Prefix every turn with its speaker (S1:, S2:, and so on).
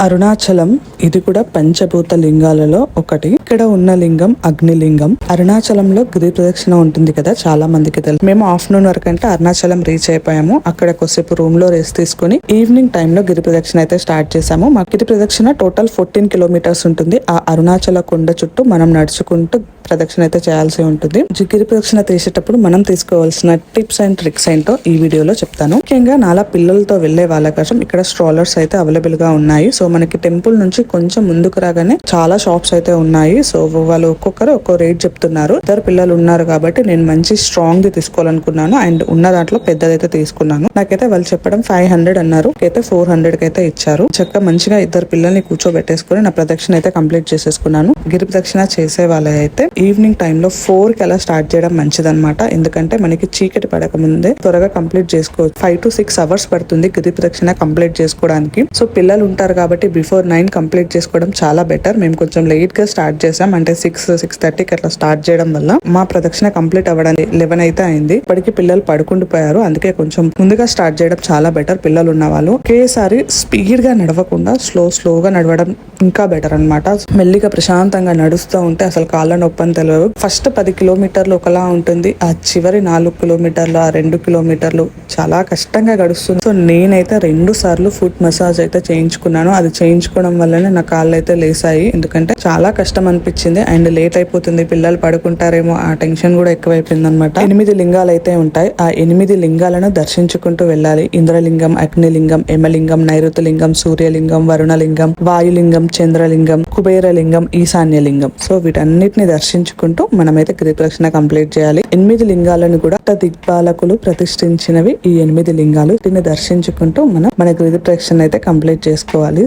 S1: అరుణాచలం ఇది కూడా పంచభూత లింగాలలో ఒకటి. ఇక్కడ ఉన్న లింగం అగ్నిలింగం. అరుణాచలంలో గిరి ప్రదక్షిణ ఉంటుంది కదా, చాలా మందికి తెలుసు. మేము ఆఫ్టర్నూన్ వరకు అంటే అరుణాచలం రీచ్ అయిపోయాము. అక్కడ కొద్దిసేపు రూమ్ లో రెస్ట్ తీసుకుని ఈవినింగ్ టైమ్ లో గిరి ప్రదక్షిణ అయితే స్టార్ట్ చేసాము. మా గిరి ప్రదక్షిణ టోటల్ 14 కిలోమీటర్స్ ఉంటుంది. ఆ అరుణాచల కొండ చుట్టూ మనం నడుచుకుంటూ ప్రదక్షిణ అయితే చేయాల్సి ఉంటుంది. గిరి ప్రదక్షిణ చేసేటప్పుడు మనం తీసుకోవాల్సిన టిప్స్ అండ్ ట్రిక్స్ ఏంటో ఈ వీడియోలో చెప్తాను. ముఖ్యంగా నాలా పిల్లలతో వెళ్లే వాళ్ళ కోసం ఇక్కడ స్ట్రాలర్స్ అయితే అవైలబుల్ గా ఉన్నాయి. సో మనకి టెంపుల్ నుంచి కొంచెం ముందుకు రాగానే చాలా షాప్స్ అయితే ఉన్నాయి. సో వాళ్ళు ఒక్కొక్కరు ఒక్కో రేట్ చెప్తున్నారు. ఇద్దరు పిల్లలు ఉన్నారు కాబట్టి నేను మంచి స్ట్రాంగ్ ది తీసుకోవాలనుకున్నాను. అండ్ ఉన్న దాంట్లో పెద్దదైతే తీసుకున్నాను. నాకైతే వాళ్ళు చెప్పడం 500 అన్నారు. అయితే 400 కి అయితే ఇచ్చారు. చక్కగా మంచిగా ఇద్దరు పిల్లల్ని కూర్చోబెట్టేసుకుని నా ప్రదక్షిణ అయితే కంప్లీట్ చేసేసుకున్నాను. గిరి ప్రదక్షిణ చేసే వాళ్ళైతే ఈవినింగ్ టైమ్ లో 4 కి అలా స్టార్ట్ చేయడం మంచిదన్నమాట. ఎందుకంటే మనకి చీకటి పడక ముందే త్వరగా కంప్లీట్ చేసుకోవచ్చు. 5 to 6 అవర్స్ పడుతుంది గిరి ప్రదక్షిణ కంప్లీట్ చేసుకోవడానికి. సో పిల్లలు ఉంటారు కాబట్టి బిఫోర్ 9 కంప్లీట్ చేసుకోవడం చాలా బెటర్. మేము కొంచెం లేట్ గా స్టార్ట్ చేసాం. అంటే 6:30కి అట్లా స్టార్ట్ చేయడం వల్ల మా ప్రదక్షిణ కంప్లీట్ అవ్వడానికి 11 అయితే అయింది. ఇప్పటికి పిల్లలు పడుకుండిపోయారు. అందుకే కొంచెం ముందుగా స్టార్ట్ చేయడం చాలా బెటర్. పిల్లలు ఉన్న వాళ్ళు ఒకేసారి స్పీడ్ గా నడవకుండా స్లోగా నడవడం ఇంకా బెటర్ అన్నమాట. మెల్లిగా ప్రశాంతంగా నడుస్తూ ఉంటే అసలు కాళ్ళ నొప్పి అని తెలియదు. ఫస్ట్ 10 కిలోమీటర్లు ఒకలా ఉంటుంది. ఆ చివరి 4 కిలోమీటర్లు, ఆ 2 కిలోమీటర్లు చాలా కష్టంగా గడుస్తుంది. సో నేనైతే 2 సార్లు ఫుట్ మసాజ్ అయితే చేయించుకున్నాను. అది చేయించుకోవడం వల్లనే నా కాళ్ళు అయితే లేసాయి. ఎందుకంటే చాలా కష్టం అనిపించింది. అండ్ లేట్ అయిపోతుంది, పిల్లలు పడుకుంటారేమో ఆ టెన్షన్ కూడా ఎక్కువైపోయింది అనమాట. 8 లింగాలు అయితే ఉంటాయి. ఆ 8 లింగాలను దర్శించుకుంటూ వెళ్ళాలి. ఇంద్రలింగం, అగ్నిలింగం, యమలింగం, నైరుతిలింగం, సూర్యలింగం, వరుణలింగం, వాయులింగం, చంద్రలింగం, కుబేరలింగం, ఈశాన్యలింగం. సో వీటన్నిటిని దర్శించుకుంటూ మనమైతే గిరి ప్రదక్షిణ కంప్లీట్ చేయాలి. 8 లింగాలను కూడా దిగ్పాలకులు ప్రతిష్ఠించినవి ఈ 8 లింగాలు. దీన్ని దర్శించుకుంటూ మన గిరి ప్రదక్షిణ అయితే కంప్లీట్ చేసుకోవాలి.